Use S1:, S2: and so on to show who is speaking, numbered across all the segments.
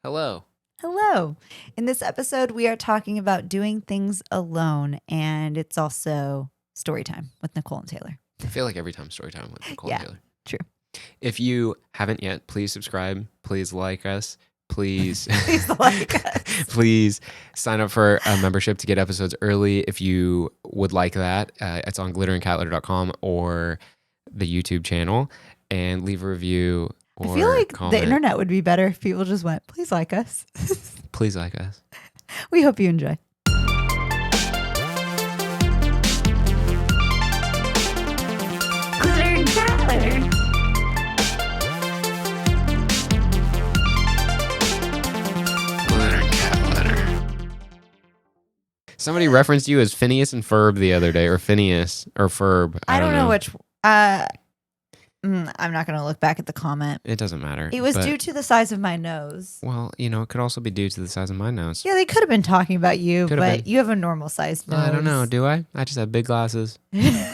S1: Hello.
S2: Hello. In this episode, we are talking about doing things alone, and it's also story time with Nicole and Taylor.
S1: I feel like every time story time with Nicole and Taylor.
S2: True.
S1: If you haven't yet, please subscribe. Please like us. Please,
S2: Please like us.
S1: please sign up for a membership to get episodes early. If you would like that, it's on glitterandcatlitter.com or the YouTube channel, and leave a review. Or
S2: I feel like
S1: comment.
S2: the internet would be better if people just went, please like us.
S1: Please like us.
S2: We hope you enjoy.
S3: Glitter and cat litter.
S1: Glitter and cat litter. Somebody referenced you as Phineas and Ferb the other day, or Phineas or Ferb.
S2: I don't know which. I'm not going to look back at the comment.
S1: It doesn't matter.
S2: It was due to the size of my nose.
S1: Well, it could also be due to the size of my nose.
S2: Yeah, they could have been talking about you,
S1: Could have
S2: but
S1: been.
S2: you have a normal sized nose.
S1: I don't know. Do I? I just have big glasses.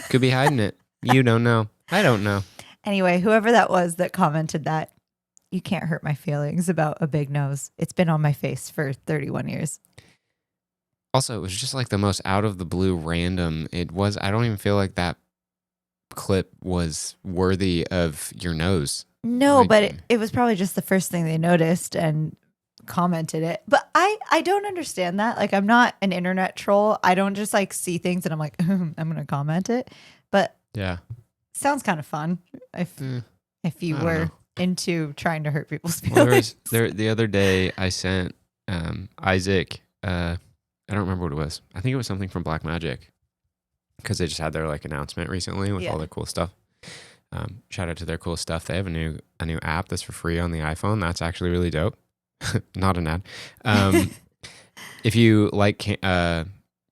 S1: Could be hiding it. You don't know. I don't know.
S2: Anyway, whoever that was that commented that, you can't hurt my feelings about a big nose. It's been on my face for 31 years.
S1: Also, it was just like the most out of the blue random. It was, I don't even feel like that clip was worthy of your nose.
S2: No,
S1: Like-
S2: but it was probably just the first thing they noticed and commented it. But I don't understand that. Like, I'm not an internet troll. I don't just like see things and I'm like, I'm going to comment it. But
S1: Yeah.
S2: sounds kind of fun if you
S1: I don't
S2: were
S1: know.
S2: into trying to hurt people's
S1: Well,
S2: feelings.
S1: the other day I sent Isaac, I don't remember what it was. I think it was something from Black Magic, because they just had their announcement recently with all their cool stuff. Shout out to their cool stuff. They have a new app that's for free on the iPhone. That's actually really dope. Not an ad. If you like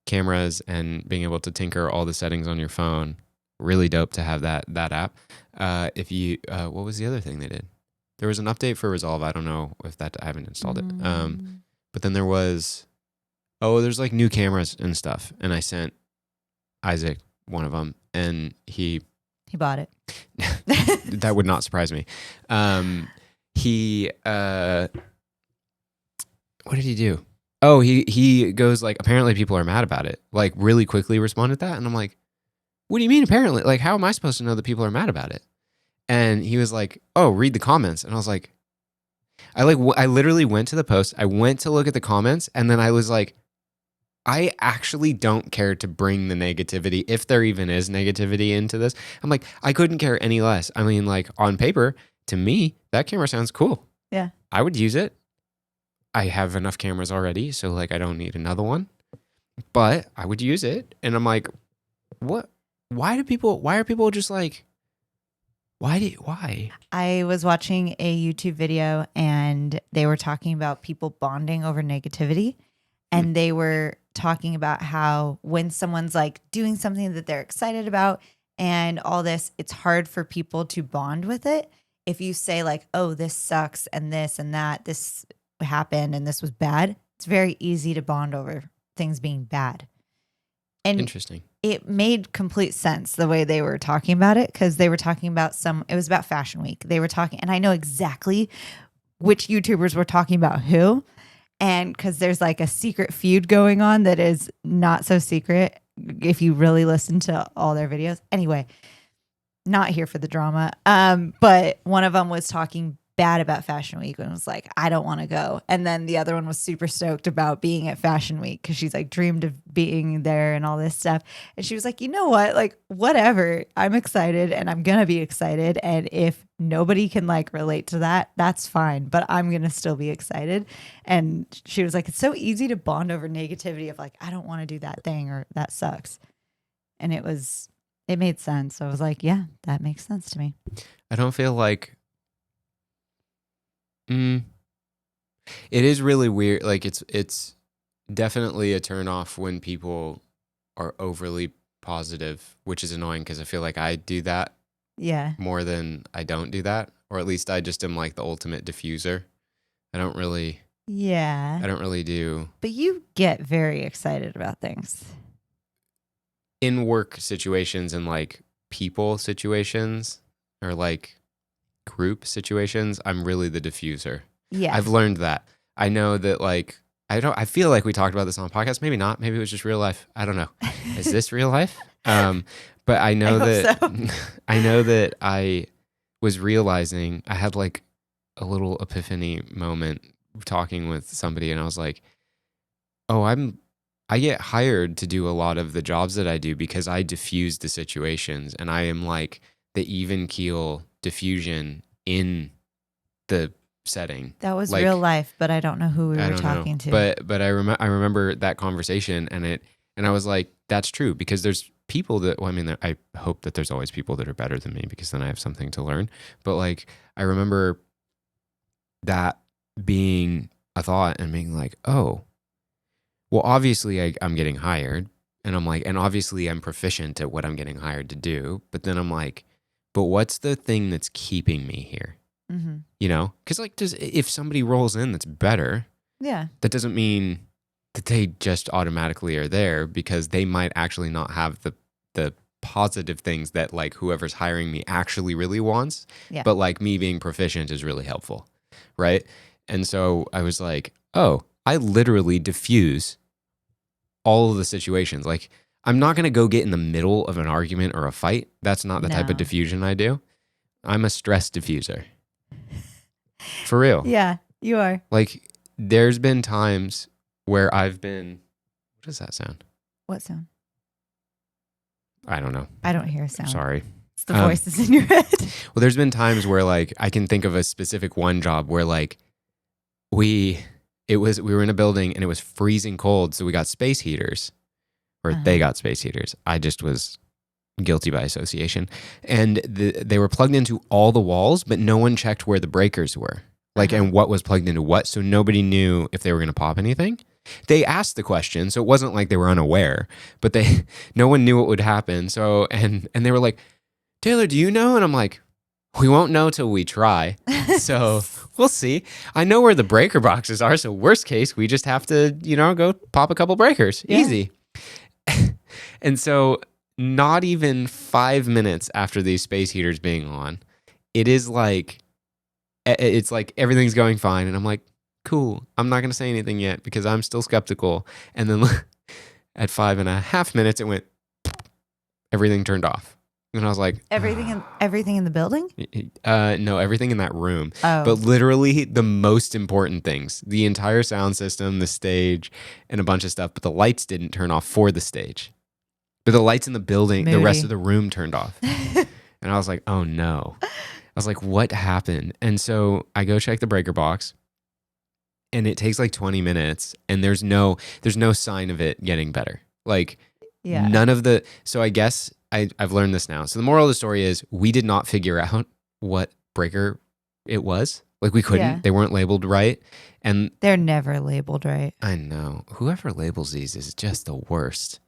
S1: cameras and being able to tinker all the settings on your phone, really dope to have that app. If you, what was the other thing they did? There was an update for Resolve. I don't know if I haven't installed it. But then there was, there's new cameras and stuff. And I sent Isaac one of them, and he
S2: bought it.
S1: that would not surprise me. He what did he do? Oh, he goes apparently people are mad about it. Really quickly responded that, and I'm like, what do you mean apparently? How am I supposed to know that people are mad about it? And he was like, oh, read the comments. And I was like, I literally went to the post. I went to look at the comments, and then I was like, I actually don't care to bring the negativity, if there even is negativity, into this. I'm like, I couldn't care any less. I mean, on paper, to me, that camera sounds cool.
S2: Yeah.
S1: I would use it. I have enough cameras already, so I don't need another one. But I would use it. And I'm like, what? Why are people just why?
S2: I was watching a YouTube video and they were talking about people bonding over negativity. And they were talking about how when someone's doing something that they're excited about and all this, it's hard for people to bond with it. If you say oh, this sucks and that, this happened and this was bad, it's very easy to bond over things being bad. And
S1: Interesting.
S2: it made complete sense the way they were talking about it, because they were talking about it was about Fashion Week. They were talking, and I know exactly which YouTubers were talking about who. And because there's a secret feud going on that is not so secret if you really listen to all their videos. Anyway, not here for the drama. But one of them was talking bad about Fashion Week and was like, I don't want to go. And then the other one was super stoked about being at Fashion Week because she's dreamed of being there and all this stuff. And she was like, you know what? Whatever. I'm excited and I'm going to be excited. And if nobody can relate to that, that's fine. But I'm going to still be excited. And she was like, it's so easy to bond over negativity of I don't want to do that thing or that sucks. And it made sense. So I was like, yeah, that makes sense to me.
S1: I don't feel like it is really weird. It's definitely a turnoff when people are overly positive, which is annoying because I feel like I do that
S2: Yeah.
S1: more than I don't do that, or at least I just am the ultimate diffuser. I don't really do
S2: But you get very excited about things.
S1: in work situations and people situations or group situations. I'm really the diffuser.
S2: Yeah.
S1: I've learned that. I know that like I feel like we talked about this on the podcast. Maybe not. Maybe it was just real life. I don't know. Is this real life? But I know that
S2: so.
S1: I know that I was realizing I had like a little epiphany moment talking with somebody, and I was like, oh, I get hired to do a lot of the jobs that I do because I diffuse the situations, and I am like the even keel diffusion in the setting.
S2: That was
S1: like,
S2: real life, but I don't know who we
S1: I
S2: were
S1: don't
S2: talking
S1: know.
S2: to.
S1: But I remember that conversation, and I was like, that's true, because there's people that, well, I mean, I hope that there's always people that are better than me, because then I have something to learn. But like, I remember that being a thought and being like, oh, well, obviously I'm getting hired, and I'm like, and obviously I'm proficient at what I'm getting hired to do. But then I'm like, but what's the thing that's keeping me here?
S2: Mm-hmm.
S1: You know, because like, if somebody rolls in that's better,
S2: Yeah,
S1: that doesn't mean that they just automatically are there, because they might actually not have the positive things that like whoever's hiring me actually really wants.
S2: Yeah.
S1: But like me being proficient is really helpful, right? And so I was like, oh, I literally diffuse all of the situations. Like, I'm not going to go get in the middle of an argument or a fight. That's not the type of
S2: No.
S1: diffusion I do. I'm a stress diffuser. For real.
S2: Yeah, you are.
S1: Like, there's been times where I've been, what does that sound?
S2: What sound?
S1: I don't know.
S2: I don't hear a sound.
S1: Sorry.
S2: It's the voices in your head.
S1: Well, there's been times where like I can think of a specific one job where like we were in a building and it was freezing cold, so we got space heaters, or they got space heaters. I just was guilty by association, and they were plugged into all the walls, but no one checked where the breakers were, like, and what was plugged into what, so nobody knew if they were going to pop anything. They asked the question, so it wasn't like they were unaware, but no one knew what would happen. So and they were like, Taylor, do you know? And I'm like, we won't know till we try. So we'll see. I know where the breaker boxes are, so worst case, we just have to, go pop a couple breakers. Yeah. Easy. And so not even 5 minutes after these space heaters being on, it's like everything's going fine. And I'm like, cool. I'm not going to say anything yet because I'm still skeptical. And then at 5.5 minutes, it went, everything turned off. And I was like,
S2: everything in the building?
S1: No, everything in that room.
S2: Oh.
S1: But literally the most important things, the entire sound system, the stage, and a bunch of stuff. But the lights didn't turn off for the stage. But the lights in the building, the rest of the room turned off. And I was like, oh no. I was like, what happened? And so I go check the breaker box, and it takes like 20 minutes, and there's no sign of it getting better. Like,
S2: yeah.
S1: None of the, so I guess I've learned this now. So the moral of the story is we did not figure out what breaker it was. Like, we couldn't. Yeah. They weren't labeled right. And
S2: they're never labeled right.
S1: I know. Whoever labels these is just the worst.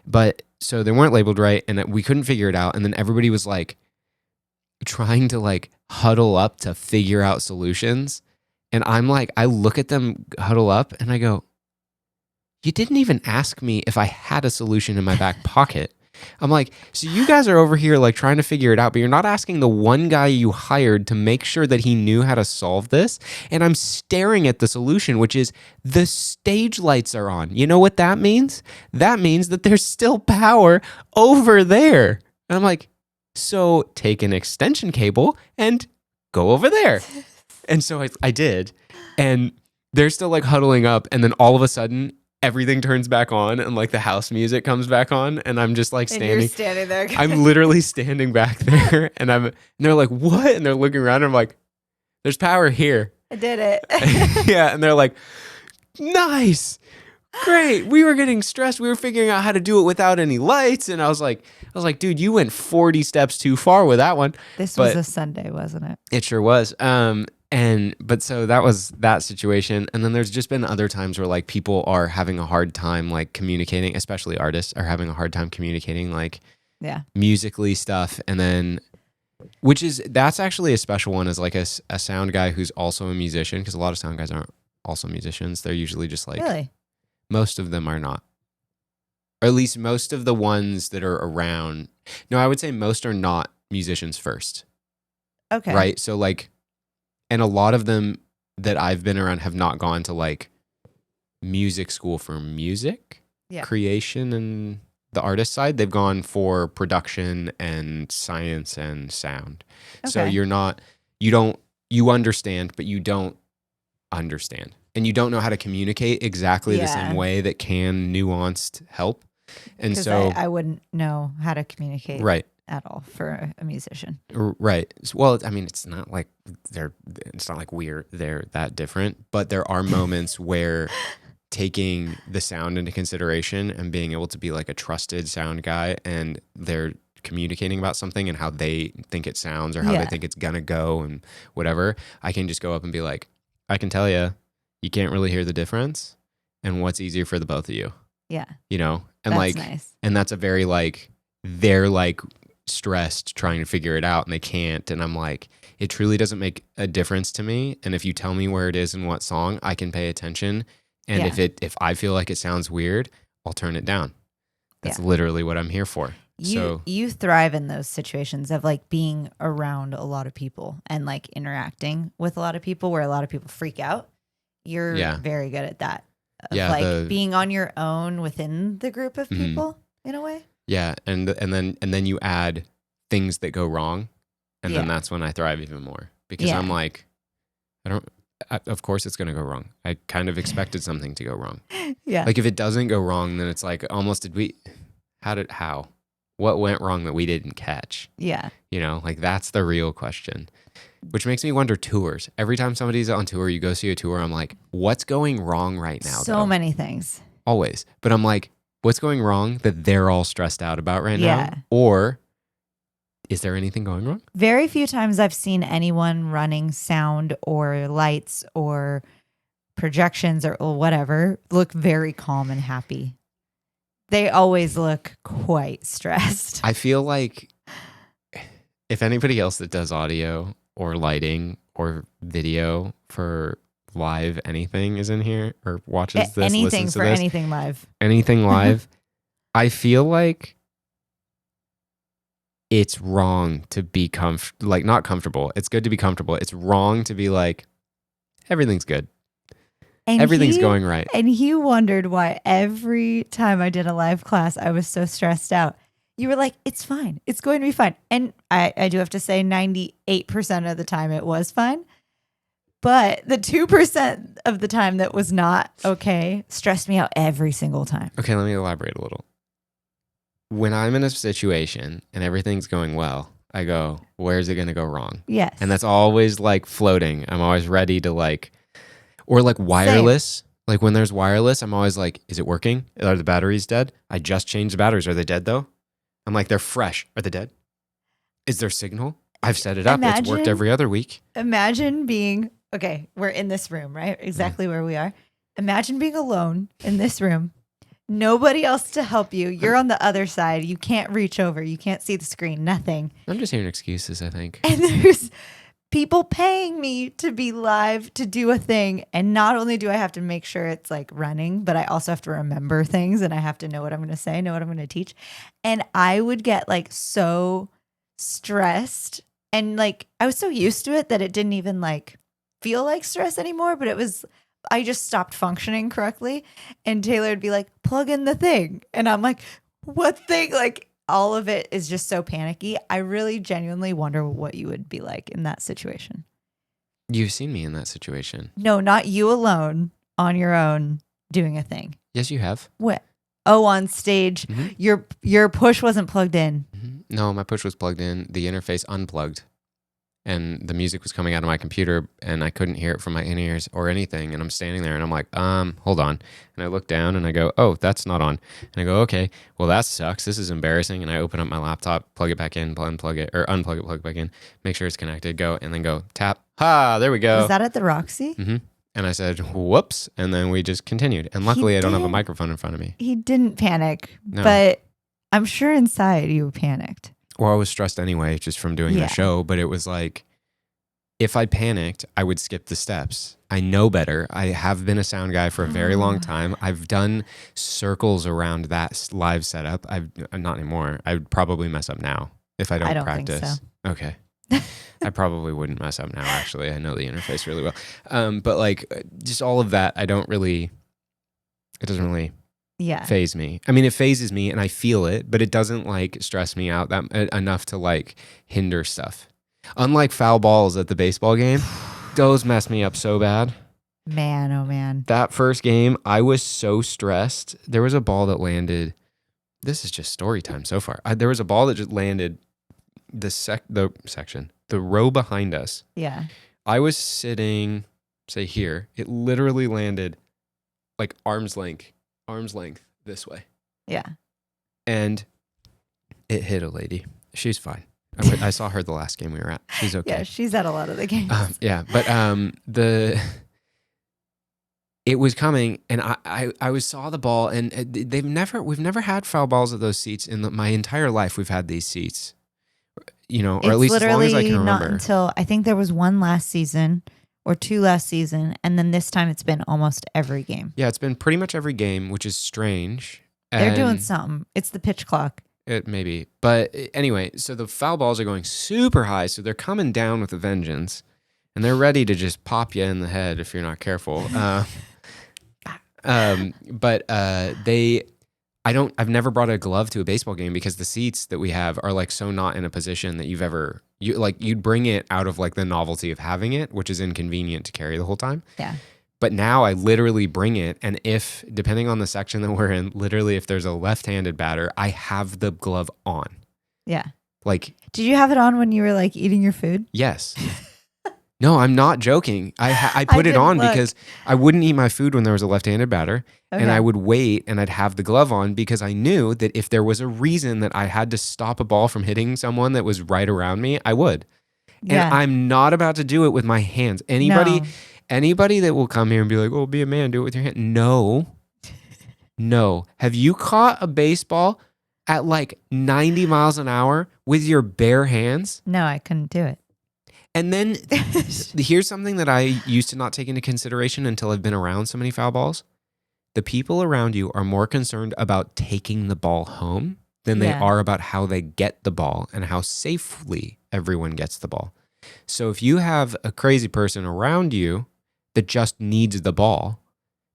S1: But so they weren't labeled right, and we couldn't figure it out. And then everybody was like trying to like huddle up to figure out solutions. And I'm like, I look at them huddle up and I go, you didn't even ask me if I had a solution in my back pocket. I'm like, so you guys are over here like trying to figure it out, but you're not asking the one guy you hired to make sure that he knew how to solve this. And I'm staring at the solution, which is the stage lights are on. You know what that means? That means that there's still power over there. And I'm like, so take an extension cable and go over there. And so I did. And they're still like huddling up. And then all of a sudden, everything turns back on, and like the house music comes back on, and I'm just like standing. And
S2: you're standing there.
S1: I'm literally standing back there, and they're like, what? And they're looking around, and I'm like, there's power here.
S2: I did it.
S1: Yeah. And they're like, nice. Great. We were getting stressed. We were figuring out how to do it without any lights. And I was like, dude, you went 40 steps too far with that one.
S2: This was a Sunday, wasn't it?
S1: It sure was. But so that was that situation. And then there's just been other times where like people are having a hard time like communicating, especially artists are having a hard time communicating like musically stuff. And then, that's actually a special one as like a sound guy who's also a musician, because a lot of sound guys aren't also musicians. They're usually just like,
S2: really?
S1: Most of them are not. Or at least most of the ones that are around. No, I would say most are not musicians first.
S2: Okay.
S1: Right? So like, and a lot of them that I've been around have not gone to like music school for music creation and the artist side. They've gone for production and science and sound. Okay. So you understand, but you don't understand. And you don't know how to communicate exactly the same way that can nuanced help. And so
S2: I wouldn't know how to communicate at all for a musician.
S1: Right. Well, I mean, it's not like they're that different, but there are moments where taking the sound into consideration and being able to be like a trusted sound guy, and they're communicating about something and how they think it sounds or how they think it's gonna go and whatever, I can just go up and be like, I can tell you can't really hear the difference, and what's easier for the both of you. Yeah. You know? And that's nice. And that's a very like, they're like stressed trying to figure it out and they can't. And I'm like, it truly doesn't make a difference to me. And if you tell me where it is and what song, I can pay attention. And if I feel like it sounds weird, I'll turn it down. That's literally what I'm here for.
S2: You thrive in those situations of like being around a lot of people and like interacting with a lot of people where a lot of people freak out. You're very good at that. Being on your own within the group of people in a way.
S1: Yeah, and then you add things that go wrong, and then that's when I thrive even more because I'm like, of course it's going to go wrong. I kind of expected something to go wrong. Yeah. Like if it doesn't go wrong, then it's like almost what went wrong that we didn't catch? Yeah. You know, like that's the real question. Which makes me wonder tours. Every time somebody's on tour, you go see a tour, I'm like, what's going wrong right now?
S2: So many things.
S1: Always. But I'm like, what's going wrong that they're all stressed out about right now? Or is there anything going wrong?
S2: Very few times I've seen anyone running sound or lights or projections or whatever look very calm and happy. They always look quite stressed.
S1: I feel like if anybody else that does audio or lighting or video for live anything is in here or watches this,
S2: anything
S1: listens to
S2: for
S1: this,
S2: anything live,
S1: I feel like it's wrong to be not comfortable. It's good to be comfortable. It's wrong to be like, everything's good. And everything's going right.
S2: And he wondered why every time I did a live class, I was so stressed out. You were like, it's fine. It's going to be fine. And I do have to say 98% of the time it was fine. But the 2% of the time that was not okay stressed me out every single time.
S1: Okay, let me elaborate a little. When I'm in a situation and everything's going well, I go, where's it going to go wrong?
S2: Yes.
S1: And that's always like floating. I'm always ready to like, or like wireless. Same. Like when there's wireless, I'm always like, is it working? Are the batteries dead? I just changed the batteries. Are they dead though? I'm like, they're fresh. Are they dead? Is there signal? I've set it up. It's worked every other week.
S2: Imagine being, okay, we're in this room, right? Exactly where we are. Imagine being alone in this room. Nobody else to help you. You're on the other side. You can't reach over. You can't see the screen. Nothing.
S1: I'm just hearing excuses, I think.
S2: And there's people paying me to be live to do a thing. And not only do I have to make sure it's like running, but I also have to remember things and I have to know what I'm going to say, know what I'm going to teach. And I would get like so stressed and like I was so used to it that it didn't even like feel like stress anymore, but I just stopped functioning correctly. And Taylor would be like, plug in the thing. And I'm like, what thing? Like all of it is just so panicky. I really genuinely wonder what you would be like in that situation.
S1: You've seen me in that situation.
S2: No, not you alone on your own doing a thing.
S1: Yes, you have.
S2: What? Oh, on stage, your push wasn't plugged in.
S1: Mm-hmm. No, my push was plugged in. The interface unplugged. And the music was coming out of my computer and I couldn't hear it from my in-ears or anything. And I'm standing there and I'm like, hold on. And I look down and I go, oh, that's not on. And I go, okay, well, that sucks. This is embarrassing. And I open up my laptop, plug it back in, unplug it, plug it back in, make sure it's connected, go, and then go tap. Ha, there we go.
S2: Was that at the Roxy?
S1: Mm-hmm. And I said, whoops. And then we just continued. And luckily I don't have a microphone in front of me.
S2: He didn't panic, but I'm sure inside you panicked.
S1: Well, I was stressed anyway, just from doing the show, but it was like, if I panicked, I would skip the steps. I know better. I have been a sound guy for a very long time. I've done circles around that live setup. I'm not anymore. I would probably mess up now if I don't practice.
S2: Think so.
S1: Okay. I probably wouldn't mess up now, actually. I know the interface really well. But like just all of that, it doesn't really phase me. I mean, it phases me and I feel it, but it doesn't like stress me out that enough to like hinder stuff. Unlike foul balls at the baseball game, those mess me up so bad.
S2: Man, oh man.
S1: That first game, I was so stressed. There was a ball that landed. This is just story time so far. There was a ball that just landed the row behind us.
S2: Yeah.
S1: I was sitting, say here. It literally landed like arm's length this way.
S2: Yeah.
S1: And it hit a lady. She's fine. I saw her the last game we were at. She's okay.
S2: Yeah, she's at a lot of the games.
S1: Yeah, but it was coming, and I saw the ball, and we've never had foul balls at those seats in my entire life. We've had these seats, or at least as long as I can remember.
S2: Not until I think there was one last season or two last season, and then this time it's been almost every game.
S1: Yeah, it's been pretty much every game, which is strange.
S2: They're doing something. It's the pitch clock.
S1: It may be. But anyway, so the foul balls are going super high, so they're coming down with a vengeance, and they're ready to just pop you in the head if you're not careful. I've never brought a glove to a baseball game because the seats that we have are like so not in a position that you'd bring it out of like the novelty of having it, which is inconvenient to carry the whole time.
S2: Yeah.
S1: But now I literally bring it, and if, depending on the section that we're in, literally if there's a left-handed batter, I have the glove on.
S2: Yeah.
S1: Like,
S2: did you have it on when you were like eating your food?
S1: Yes. No, I'm not joking. I put it on because I wouldn't eat my food when there was a left-handed batter, and I would wait and I'd have the glove on because I knew that if there was a reason that I had to stop a ball from hitting someone that was right around me, I would.
S2: Yeah.
S1: And I'm not about to do it with my hands. Anybody that will come here and be like, "Oh, be a man, do it with your hand." No. Have you caught a baseball at like 90 miles an hour with your bare hands?
S2: No, I couldn't do it.
S1: And then here's something that I used to not take into consideration until I've been around so many foul balls. The people around you are more concerned about taking the ball home than they are about how they get the ball and how safely everyone gets the ball. So if you have a crazy person around you that just needs the ball,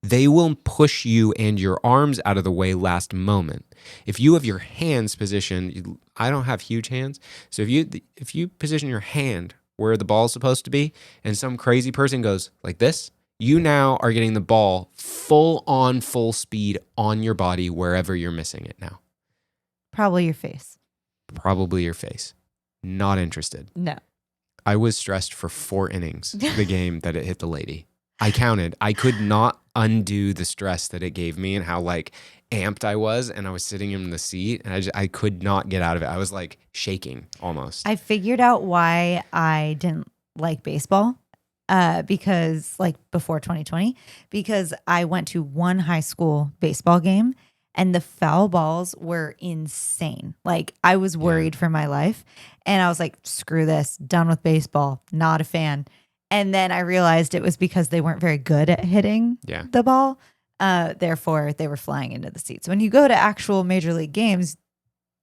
S1: they will push you and your arms out of the way last moment. If you have your hands positioned, I don't have huge hands, so if you position your hand where the ball is supposed to be, and some crazy person goes like this, you now are getting the ball full speed on your body wherever you're missing it now.
S2: Probably your face.
S1: Not interested.
S2: No.
S1: I was stressed for 4 innings, the game that it hit the lady. I counted. I could not undo the stress that it gave me and how like amped I was, and I was sitting in the seat, and I could not get out of it. I was like shaking almost.
S2: I figured out why I didn't like baseball because like before 2020, because I went to one high school baseball game and the foul balls were insane. Like I was worried for my life, and I was like, screw this, done with baseball, not a fan. And then I realized it was because they weren't very good at hitting the ball. Therefore, they were flying into the seats. When you go to actual major league games,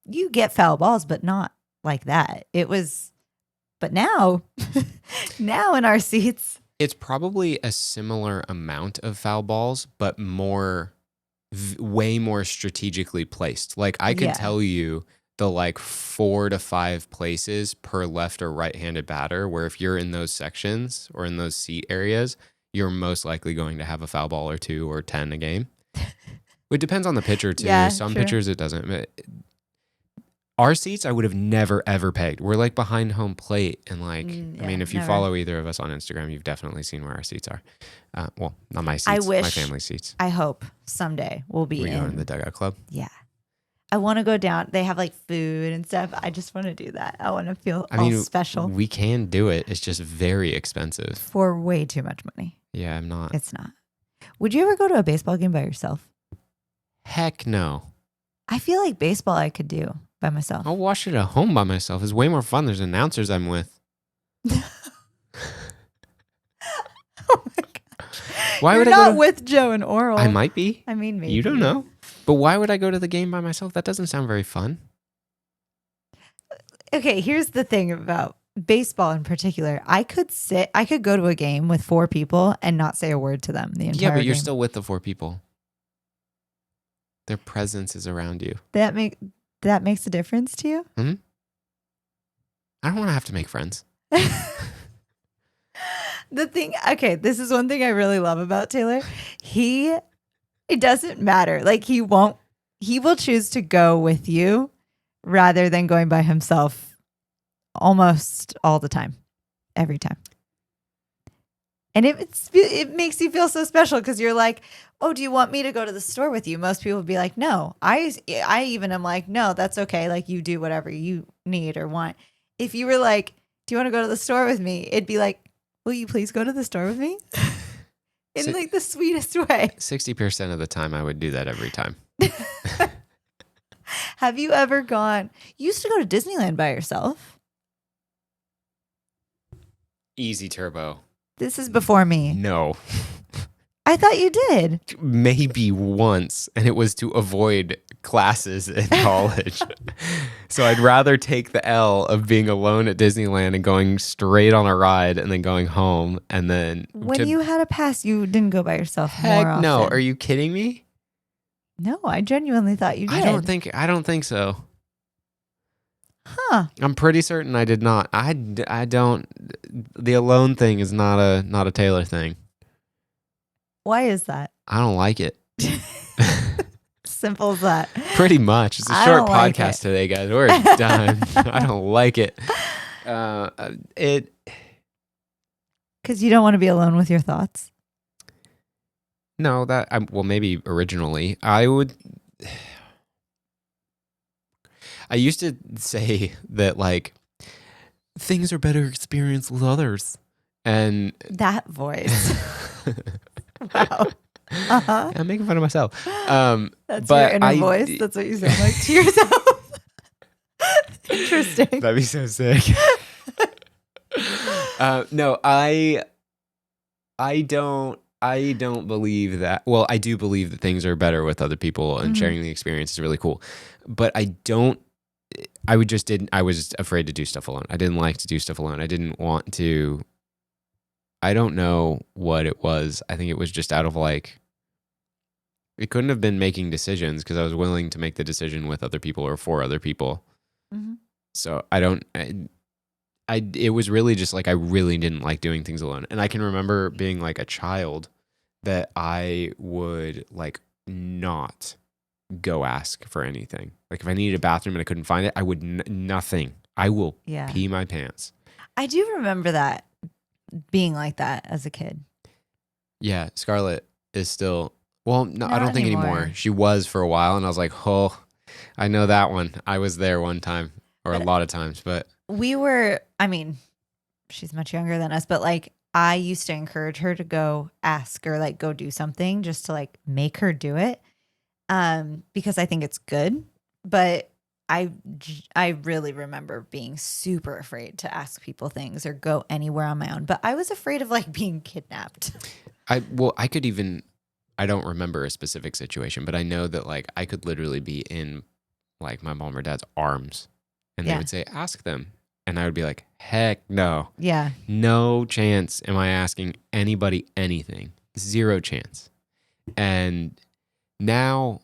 S2: you get foul balls, but not like that. But now in our seats,
S1: it's probably a similar amount of foul balls, but way more strategically placed. Like I could tell you the like 4 to 5 places per left or right-handed batter, where if you're in those sections or in those seat areas, you're most likely going to have a foul ball or 2 or 10 a game. It depends on the pitcher too. Some pitchers it doesn't. Our seats, I would have never ever pegged. We're like behind home plate, and like, I mean, if you follow either of us on Instagram, you've definitely seen where our seats are. Well, not my seats, my family's seats.
S2: I hope someday we'll be
S1: in the dugout club.
S2: Yeah. I want to go down. They have like food and stuff. I just want to do that. I want to feel special.
S1: We can do it. It's just very expensive.
S2: For way too much money.
S1: Yeah, I'm not.
S2: It's not. Would you ever go to a baseball game by yourself?
S1: Heck no.
S2: I feel like baseball I could do by myself.
S1: I'll watch it at home by myself. It's way more fun. There's announcers I'm with.
S2: Oh my gosh. Why would I not with Joe and Oral?
S1: I might be.
S2: I mean, maybe.
S1: You don't know. But why would I go to the game by myself? That doesn't sound very fun.
S2: Okay, here's the thing about baseball in particular, I could go to a game with 4 people and not say a word to them the entire game.
S1: Yeah, but you're still with the 4 people. Their presence is around you.
S2: That makes a difference to you?
S1: Mm-hmm. I don't want to have to make friends.
S2: This is one thing I really love about Taylor. It doesn't matter. Like he will choose to go with you rather than going by himself almost all the time, every time. And it makes you feel so special because you're like, oh, do you want me to go to the store with you? Most people would be like, no. I even am like, no, that's okay. Like you do whatever you need or want. If you were like, do you want to go to the store with me? It'd be like, will you please go to the store with me? In like the sweetest way.
S1: 60% of the time I would do that every time.
S2: Have you ever gone? You used to go to Disneyland by yourself.
S1: Easy turbo.
S2: This is before me.
S1: No.
S2: I thought you did.
S1: Maybe once, and it was to avoid classes in college. So I'd rather take the L of being alone at Disneyland and going straight on a ride and then going home. And then
S2: when you had a pass, you didn't go by yourself.
S1: Heck
S2: more often.
S1: No. Are you kidding me?
S2: No, I genuinely thought you did.
S1: I don't think so.
S2: Huh.
S1: I'm pretty certain I did not. I don't. The alone thing is not a Taylor thing.
S2: Why is that?
S1: I don't like it.
S2: Simple as that.
S1: Pretty much. It's a short podcast today, guys. We're done. I don't like it.
S2: Because you don't want to be alone with your thoughts.
S1: No, well, maybe originally I would. I used to say that like things are better experienced with others, and
S2: that voice. Wow. Uh-huh.
S1: I'm making fun of myself.
S2: That's your inner voice. That's what you sound like to yourself. Interesting.
S1: That'd be so sick. No, I don't believe that. Well, I do believe that things are better with other people and sharing the experience is really cool. But I was afraid to do stuff alone. I didn't like to do stuff alone. I didn't want to. I don't know what it was. I think it was just out of like, it couldn't have been making decisions because I was willing to make the decision with other people or for other people. Mm-hmm. So it was really just like, I really didn't like doing things alone. And I can remember being like a child that I would like not go ask for anything. Like if I needed a bathroom and I couldn't find it, I would nothing. I will pee my pants.
S2: I do remember that. Being like that as a kid.
S1: Yeah, Scarlett is still, well, no, I don't think anymore. She was for a while, and I was like, oh, I know that one. I was there one time, or a lot of times, but.
S2: She's much younger than us, but like, I used to encourage her to go ask or like go do something just to like make her do it. Because I think it's good, but I really remember being super afraid to ask people things or go anywhere on my own. But I was afraid of like being kidnapped. I
S1: don't remember a specific situation, but I know that like I could literally be in like my mom or dad's arms and they would say, ask them. And I would be like, heck no.
S2: Yeah.
S1: No chance am I asking anybody anything. 0 chance. And now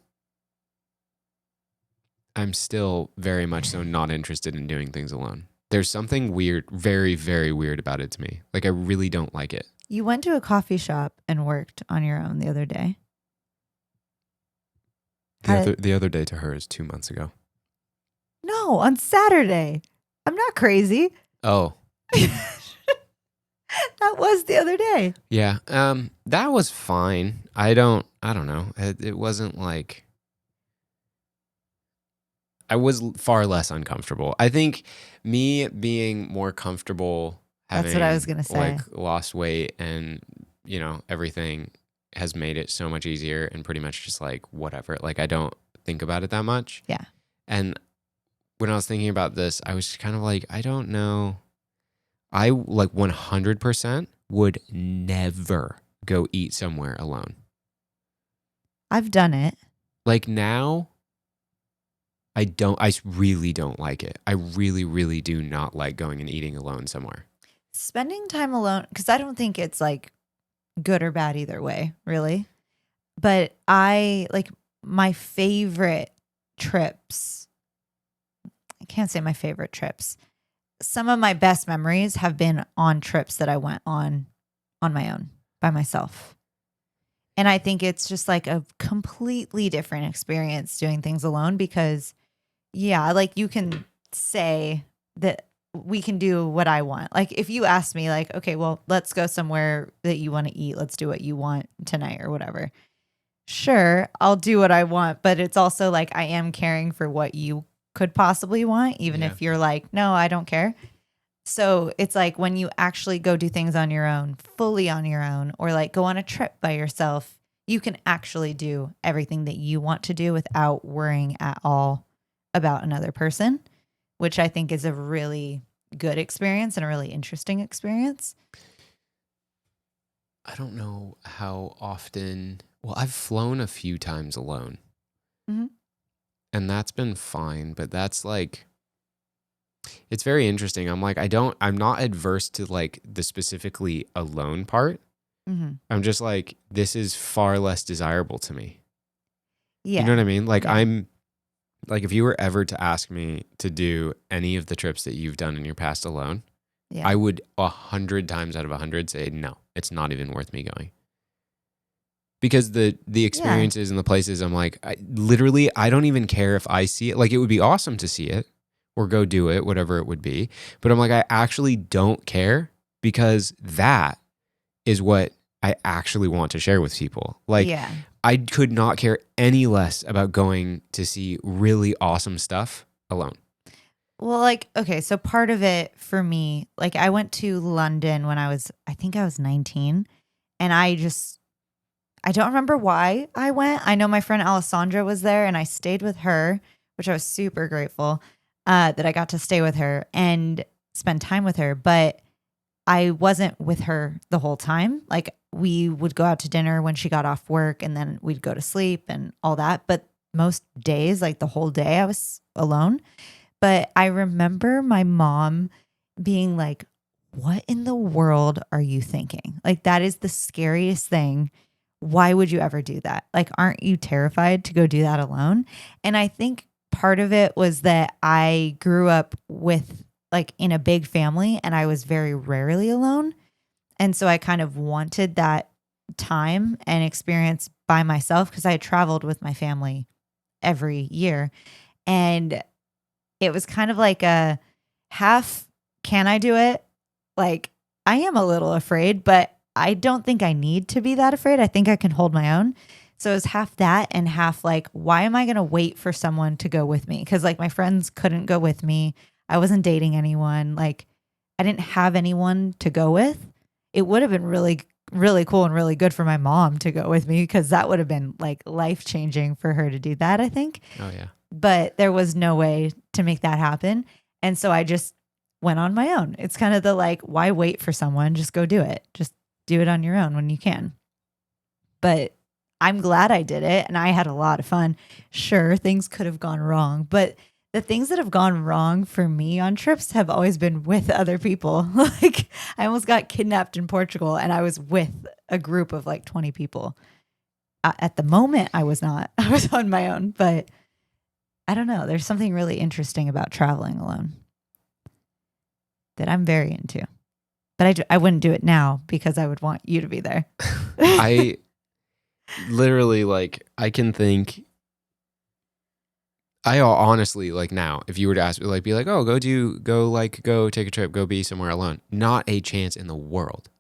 S1: I'm still very much so not interested in doing things alone. There's something weird, very, very weird about it to me. Like, I really don't like it.
S2: You went to a coffee shop and worked on your own the other day.
S1: The other day to her is 2 months ago.
S2: No, on Saturday. I'm not crazy.
S1: Oh.
S2: That was the other day.
S1: Yeah. That was fine. I don't know. It wasn't like... I was far less uncomfortable. I think me being more comfortable having
S2: that's what I was gonna say.
S1: Like lost weight and everything has made it so much easier and pretty much just like whatever. Like I don't think about it that much.
S2: Yeah.
S1: And when I was thinking about this, I was kind of like, I don't know. I like 100% would never go eat somewhere alone.
S2: I've done it.
S1: Like now, I really don't like it. I really, really do not like going and eating alone somewhere.
S2: Spending time alone, because I don't think it's like good or bad either way, really. But I like my favorite trips. I can't say my favorite trips. Some of my best memories have been on trips that I went on my own by myself. And I think it's just like a completely different experience doing things alone because, yeah, like you can say that we can do what I want. Like if you ask me, like, okay, well, let's go somewhere that you want to eat. Let's do what you want tonight or whatever. Sure, I'll do what I want. But it's also like I am caring for what you could possibly want, even if you're like, no, I don't care. So it's like when you actually go do things on your own, fully on your own, or like go on a trip by yourself, you can actually do everything that you want to do without worrying at all about another person, which I think is a really good experience and a really interesting experience.
S1: I don't know how often. Well, I've flown a few times alone.
S2: Mm-hmm.
S1: And that's been fine, but that's like, it's very interesting. I'm not adverse to like the specifically alone part.
S2: Mm-hmm.
S1: I'm just like, this is far less desirable to me.
S2: Yeah.
S1: You know what I mean? Like
S2: Yeah.
S1: I'm like, if you were ever to ask me to do any of the trips that you've done in your past alone, I would 100 times out of 100 say, no, it's not even worth me going. Because the experiences and the places, I'm like, I don't even care if I see it. Like, it would be awesome to see it or go do it, whatever it would be. But I'm like, I actually don't care because that is what I actually want to share with people. Like, I could not care any less about going to see really awesome stuff alone.
S2: Well, like, okay, so part of it for me, like I went to London when I think I was 19, and I don't remember why I went. I know my friend Alessandra was there and I stayed with her, which I was super grateful that I got to stay with her and spend time with her. But I wasn't with her the whole time. Like we would go out to dinner when she got off work and then we'd go to sleep and all that. But most days, like the whole day, I was alone. But I remember my mom being like, what in the world are you thinking? Like, that is the scariest thing. Why would you ever do that? Like, aren't you terrified to go do that alone? And I think part of it was that I grew up with like in a big family and I was very rarely alone. And so I kind of wanted that time and experience by myself because I had traveled with my family every year. And it was kind of like a half, can I do it? Like, I am a little afraid, but I don't think I need to be that afraid. I think I can hold my own. So it was half that and half like, why am I going to wait for someone to go with me? Because like my friends couldn't go with me. I wasn't dating anyone. Like I didn't have anyone to go with. It would have been really, really cool and really good for my mom to go with me because that would have been like life changing for her to do that, I think.
S1: Oh, yeah.
S2: But there was no way to make that happen. And so I just went on my own. It's kind of the like, why wait for someone? Just go do it. Just do it on your own when you can. But I'm glad I did it and I had a lot of fun. Sure, things could have gone wrong, but the things that have gone wrong for me on trips have always been with other people. Like I almost got kidnapped in Portugal and I was with a group of like 20 people. At the moment, I was not. I was on my own, but I don't know. There's something really interesting about traveling alone that I'm very into. But I wouldn't do it now because I would want you to be there.
S1: I literally like, I can think, I honestly like now, if you were to ask me, like, be like, oh, go take a trip, go be somewhere alone. Not a chance in the world.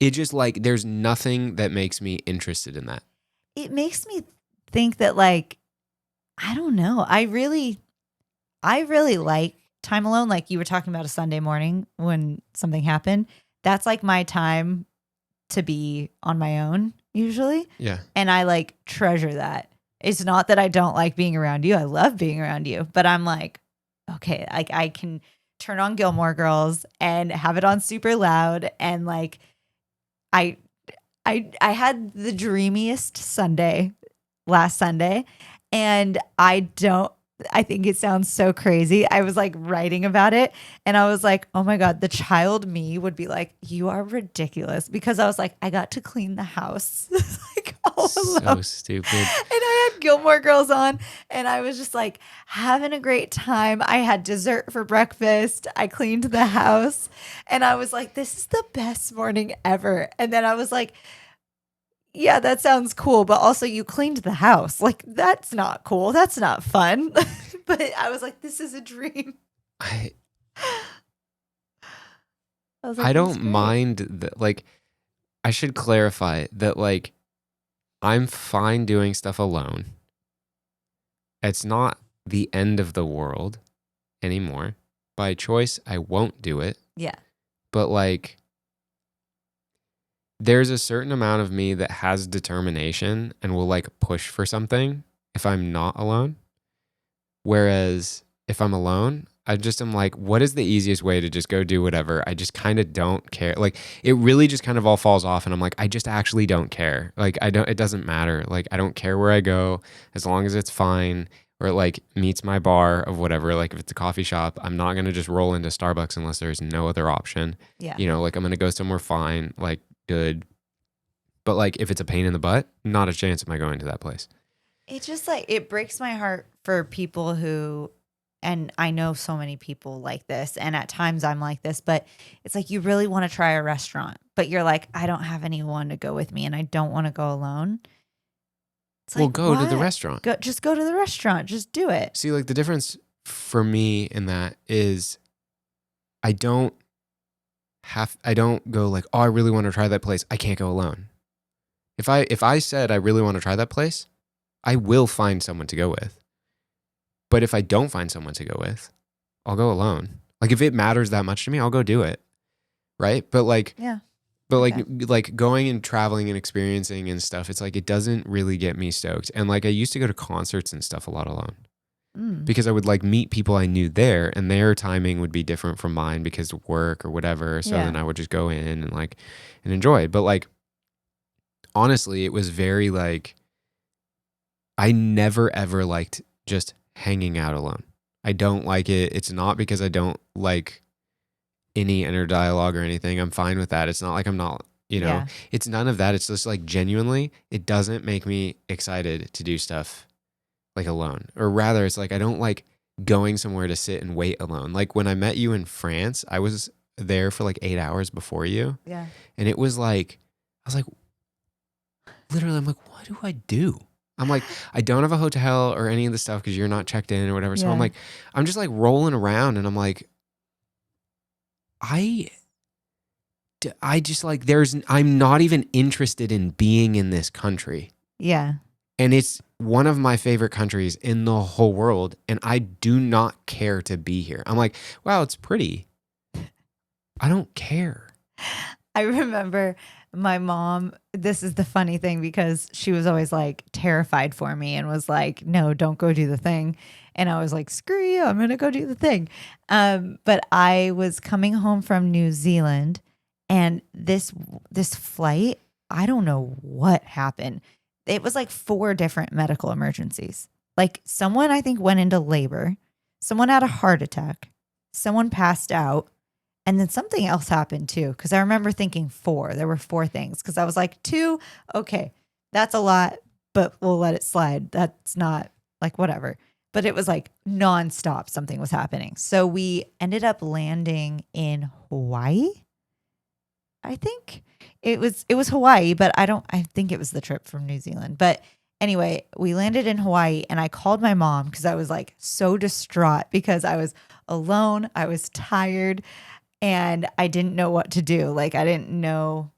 S1: It just like, there's nothing that makes me interested in that.
S2: It makes me think that like, I don't know. I really like time alone. Like you were talking about a Sunday morning when something happened. That's like my time to be on my own usually.
S1: Yeah.
S2: And I like treasure that. It's not that I don't like being around you. I love being around you, but I'm like, okay, like I can turn on Gilmore Girls and have it on super loud. And like, I had the dreamiest Sunday last Sunday and I don't I think it sounds so crazy. I was like writing about it and I was like, oh my God, the child me would be like, you are ridiculous. Because I was like, I got to clean the house like all
S1: So
S2: alone.
S1: stupid.
S2: And I had Gilmore Girls on and I was just like having a great time. I had dessert for breakfast. I cleaned the house and I was like, this is the best morning ever. And then I was like, yeah, that sounds cool, but also you cleaned the house. Like that's not cool. That's not fun. But I was like, this is a dream.
S1: I
S2: I was like,
S1: I
S2: this is
S1: don't
S2: great.
S1: mind that. Like, I should clarify that. Like, I'm fine doing stuff alone. It's not the end of the world anymore. By choice, I won't do it.
S2: Yeah.
S1: But like, there's a certain amount of me that has determination and will like push for something if I'm not alone. Whereas if I'm alone, I just am like, what is the easiest way to just go do whatever? I just kind of don't care. Like, it really just kind of all falls off. And I'm like, I just actually don't care. Like, it doesn't matter. Like, I don't care where I go as long as it's fine or it like meets my bar of whatever. Like, if it's a coffee shop, I'm not going to just roll into Starbucks unless there's no other option.
S2: Yeah.
S1: You know, like, I'm going to go somewhere fine, like, good. But like, if it's a pain in the butt, not a chance am I going to that place.
S2: It just like, it breaks my heart for people who, and I know so many people like this, and at times I'm like this, but it's like you really want to try a restaurant, but you're like, I don't have anyone to go with me and I don't want to go alone. It's
S1: Well,
S2: like,
S1: go to the
S2: what?
S1: restaurant.
S2: Just go to the restaurant. Just do it.
S1: See, like the difference for me in that is I don't go like, oh, I really want to try that place. I can't go alone. If I said I really want to try that place, I will find someone to go with. But if I don't find someone to go with, I'll go alone. Like if it matters that much to me, I'll go do it. Right? But like,
S2: Yeah.
S1: but
S2: Okay.
S1: like going and traveling and experiencing and stuff, it's like it doesn't really get me stoked. And like I used to go to concerts and stuff a lot alone. Because I would like meet people I knew there and their timing would be different from mine because of work or whatever. So then I would just go in and like and enjoy. But like honestly, it was very like I never ever liked just hanging out alone. I don't like it. It's not because I don't like any inner dialogue or anything. I'm fine with that. It's not like I'm not, you know, it's none of that. It's just like genuinely, it doesn't make me excited to do stuff like alone. Or rather, it's like I don't like going somewhere to sit and wait alone. Like when I met you in France, I was there for like 8 hours before you.
S2: Yeah.
S1: And it was like, I was like, literally, I'm like, what do I do? I'm like, I don't have a hotel or any of the stuff because you're not checked in or whatever. So I'm like, I'm just like rolling around and I'm like, I just like, I'm not even interested in being in this country.
S2: Yeah.
S1: And it's one of my favorite countries in the whole world. And I do not care to be here. I'm like, wow, it's pretty. I don't care.
S2: I remember my mom, this is the funny thing because she was always like terrified for me and was like, no, don't go do the thing. And I was like, screw you, I'm going to go do the thing. But I was coming home from New Zealand and this flight, I don't know what happened. It was like 4 different medical emergencies. Like someone I think went into labor, someone had a heart attack, someone passed out. And then something else happened too. Cause I remember thinking 4, there were 4 things. Cause I was like 2, okay, that's a lot, but we'll let it slide. That's not like whatever. But it was like nonstop. Something was happening. So we ended up landing in Hawaii. I think it was Hawaii, but I think it was the trip from New Zealand. But anyway, we landed in Hawaii and I called my mom because I was like so distraught because I was alone. I was tired. And I didn't know what to do. Like, I didn't know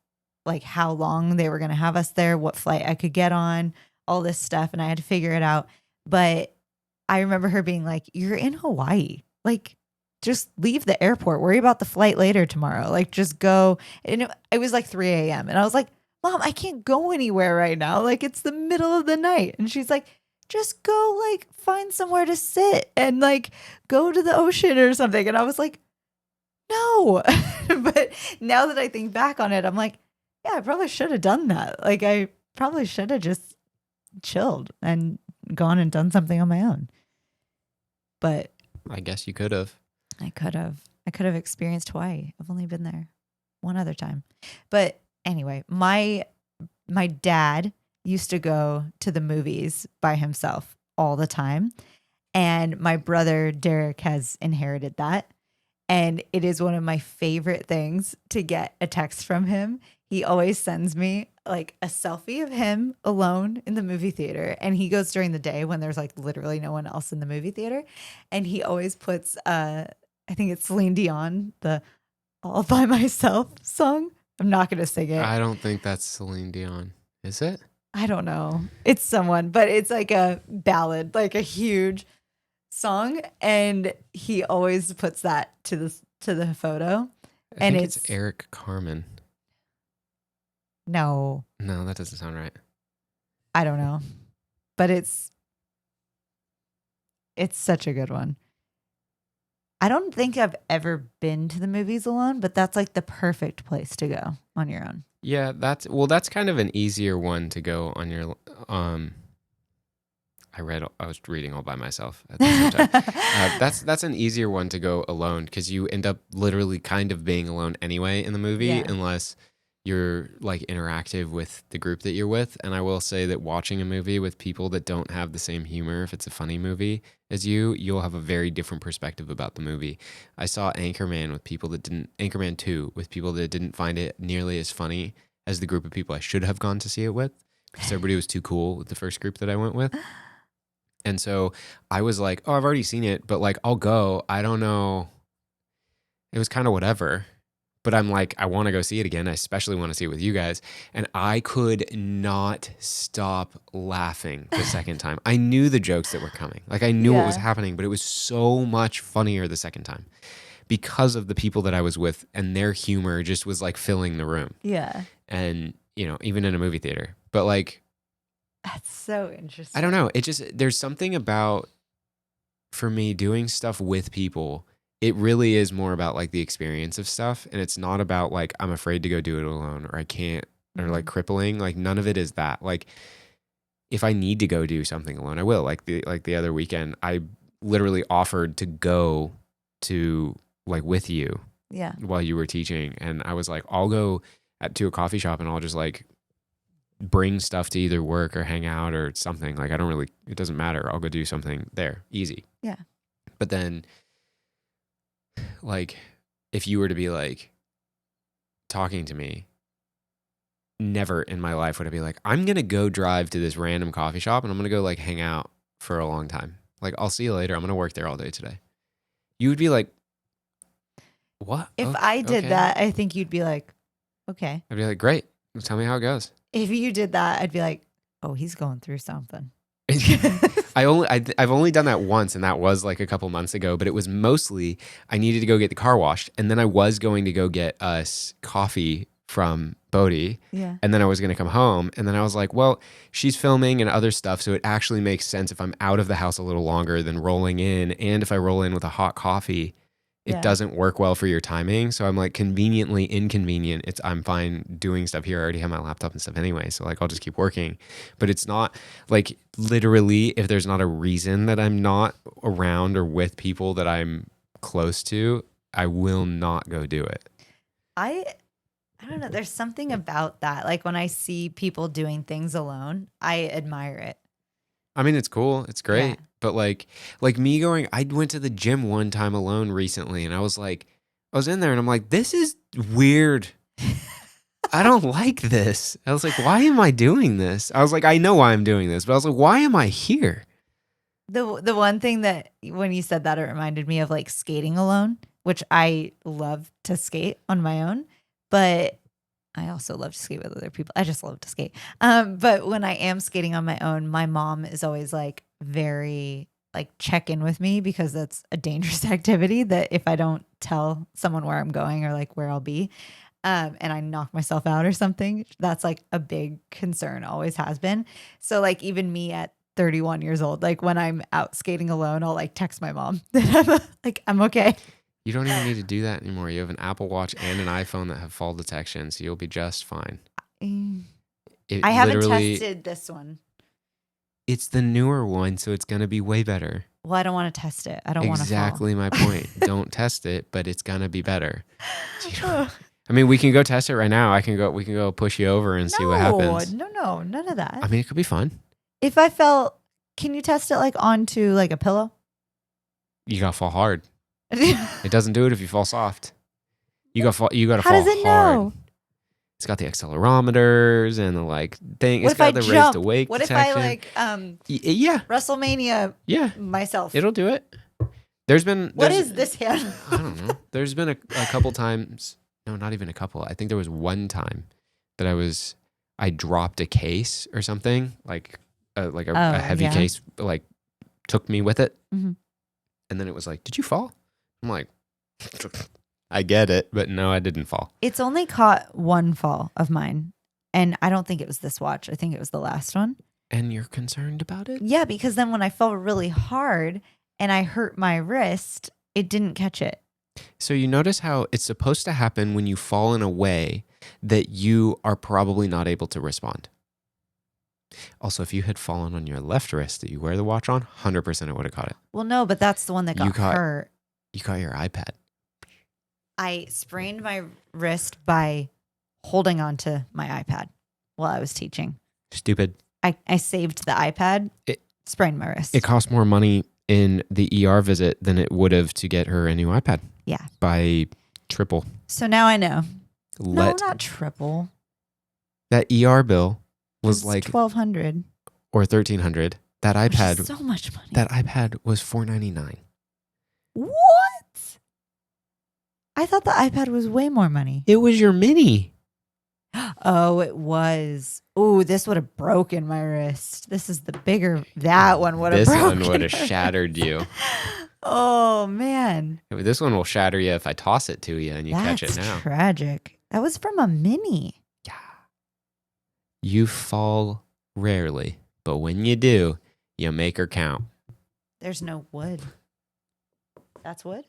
S2: like how long they were going to have us there, what flight I could get on, all this stuff. And I had to figure it out. But I remember her being like, you're in Hawaii. Like, just leave the airport. Worry about the flight later tomorrow. Like, just go. And it was like 3 a.m. And I was like, Mom, I can't go anywhere right now. Like, it's the middle of the night. And she's like, just go like find somewhere to sit and like go to the ocean or something. And I was like, no. But now that I think back on it, I'm like, yeah, I probably should have done that. Like I probably should have just chilled and gone and done something on my own. but
S1: I guess you could have.
S2: I could have experienced Hawaii. I've only been there one other time. But anyway, my dad used to go to the movies by himself all the time. And my brother Derek has inherited that. And it is one of my favorite things to get a text from him. He always sends me like a selfie of him alone in the movie theater. And he goes during the day when there's like literally no one else in the movie theater. And he always puts, I think it's Celine Dion, the All By Myself song. I'm not going to sing it.
S1: I don't think that's Celine Dion. Is it?
S2: I don't know. It's someone, but it's like a ballad, like a huge song, and he always puts that to the photo.
S1: I think it's Eric Carmen.
S2: No,
S1: that doesn't sound right.
S2: I don't know, but it's such a good one. I don't think I've ever been to the movies alone, but that's like the perfect place to go on your own.
S1: Yeah, that's kind of an easier one to go on your I was reading all by myself at the same time. That's an easier one to go alone because you end up literally kind of being alone anyway in the movie unless you're like interactive with the group that you're with. And I will say that watching a movie with people that don't have the same humor, if it's a funny movie as you'll have a very different perspective about the movie. I saw Anchorman 2 with people that didn't find it nearly as funny as the group of people I should have gone to see it with because everybody was too cool with the first group that I went with. And so I was like, oh, I've already seen it, but like, I'll go. I don't know. It was kind of whatever. But I'm like, I want to go see it again. I especially want to see it with you guys. And I could not stop laughing the second time. I knew the jokes that were coming. Like I knew what was happening, but it was so much funnier the second time because of the people that I was with and their humor just was like filling the room.
S2: Yeah.
S1: And, even in a movie theater. But like,
S2: that's so interesting.
S1: I don't know. There's something about, for me, doing stuff with people. It really is more about like the experience of stuff. And it's not about like, I'm afraid to go do it alone or I can't, or like crippling. Like none of it is that. Like if I need to go do something alone, I will. Like the other weekend, I literally offered to go to like with you while you were teaching. And I was like, I'll go to a coffee shop and I'll just like bring stuff to either work or hang out or something. Like it doesn't matter. I'll go do something there. Easy.
S2: Yeah.
S1: But then like if you were to be like talking to me, never in my life would I be like, I'm going to go drive to this random coffee shop and I'm going to go like hang out for a long time. Like, I'll see you later. I'm going to work there all day today. You would be like, what?
S2: If I did that, I think you'd be like, okay.
S1: I'd be like, great. Tell me how it goes.
S2: If you did that, I'd be like, oh, he's going through something.
S1: I've only done that once, and that was like a couple months ago, but it was mostly I needed to go get the car washed, and then I was going to go get us coffee from Bodhi, and then I was going to come home, and then I was like, well, she's filming and other stuff, so it actually makes sense if I'm out of the house a little longer than rolling in, and if I roll in with a hot coffee, it doesn't work well for your timing. So I'm like conveniently inconvenient. I'm fine doing stuff here. I already have my laptop and stuff anyway. So like I'll just keep working. But it's not like literally if there's not a reason that I'm not around or with people that I'm close to, I will not go do it.
S2: I don't know. There's something about that. Like when I see people doing things alone, I admire it.
S1: I mean, it's cool. It's great. Yeah. But like me going, I went to the gym one time alone recently and I was in there and I'm like, this is weird. I don't like this. I was like, why am I doing this? I was like, I know why I'm doing this, but I was like, why am I here?
S2: The one thing that when you said that, it reminded me of like skating alone, which I love to skate on my own, but I also love to skate with other people. I just love to skate. But when I am skating on my own, my mom is always like very like check in with me because that's a dangerous activity that if I don't tell someone where I'm going or like where I'll be, and I knock myself out or something, that's like a big concern, always has been. So like even me at 31 years old, like when I'm out skating alone, I'll like text my mom that I'm okay.
S1: You don't even need to do that anymore. You have an Apple Watch and an iPhone that have fall detection, so you'll be just fine.
S2: I haven't tested this one.
S1: It's the newer one, so it's going to be way better.
S2: Well, I don't want to test it. I don't want to fall.
S1: Exactly my point. Don't test it, but it's gonna be better. I mean, we can go test it right now. We can go push you over and see what happens.
S2: No, none of that.
S1: I mean, it could be fun.
S2: If I fell, can you test it like onto like a pillow?
S1: You gotta fall hard. It doesn't do it if you fall soft. You gotta fall.
S2: How does it
S1: hard.
S2: know?
S1: It's got the accelerometers and the like thing. It's got the raise to wake
S2: What
S1: detection.
S2: if I like
S1: yeah,
S2: WrestleMania
S1: yeah,
S2: myself?
S1: it'll do it. What
S2: is this hand?
S1: I don't know. There's been a couple times. No, not even a couple. I think there was one time that I dropped a case or something, like a heavy case, like took me with it.
S2: Mm-hmm.
S1: And then it was like, did you fall? I'm like, I get it, but no, I didn't fall.
S2: It's only caught one fall of mine. And I don't think it was this watch. I think it was the last one.
S1: And you're concerned about it?
S2: Yeah, because then when I fell really hard and I hurt my wrist, it didn't catch it.
S1: So you notice how it's supposed to happen when you fall in a way that you are probably not able to respond. Also, if you had fallen on your left wrist that you wear the watch on, 100% it would have caught it.
S2: Well, no, but that's the one that got hurt.
S1: You caught your iPad.
S2: I sprained my wrist by holding onto my iPad while I was teaching.
S1: Stupid.
S2: I saved the iPad, sprained my wrist.
S1: It cost more money in the ER visit than it would have to get her a new iPad.
S2: Yeah.
S1: By triple.
S2: So now I know. No, not triple.
S1: That ER bill was like
S2: $1,200
S1: or $1,300. That iPad,
S2: which is so much money.
S1: That iPad was $499.
S2: What? I thought the iPad was way more money.
S1: It was your mini.
S2: Oh, it was. Oh, this would have broken my wrist. This is the bigger. That one would have broken.
S1: This one would have shattered you.
S2: Oh, man.
S1: This one will shatter you if I toss it to you and you catch it now.
S2: That's tragic. That was from a mini.
S1: Yeah. You fall rarely, but when you do, you make her count.
S2: There's no wood. That's wood?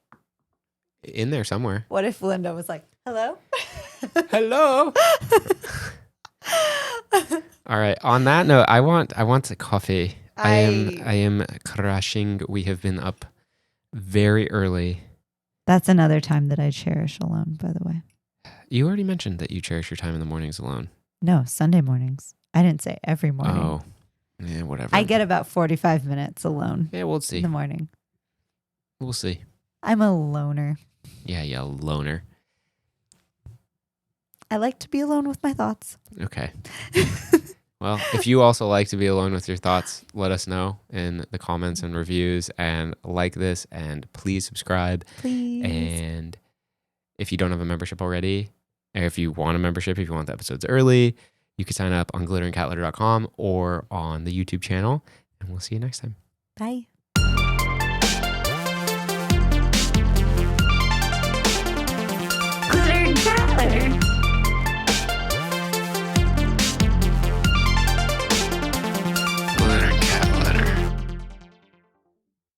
S1: In there somewhere.
S2: What if Linda was like, hello?
S1: Hello. All right. On that note, I want a coffee. I am crashing. We have been up very early.
S2: That's another time that I cherish alone, by the way.
S1: You already mentioned that you cherish your time in the mornings alone.
S2: No, Sunday mornings. I didn't say every morning.
S1: Oh, yeah, whatever.
S2: I get about 45 minutes alone.
S1: Yeah, we'll see.
S2: In the morning.
S1: We'll see.
S2: I'm a loner.
S1: Yeah, loner.
S2: I like to be alone with my thoughts.
S1: Okay. Well, if you also like to be alone with your thoughts, let us know in the comments and reviews, and like this, and please subscribe.
S2: Please.
S1: And if you don't have a membership already, or if you want a membership, if you want the episodes early, you can sign up on glitteringcatlitter.com or on the YouTube channel, and we'll see you next time.
S2: Bye.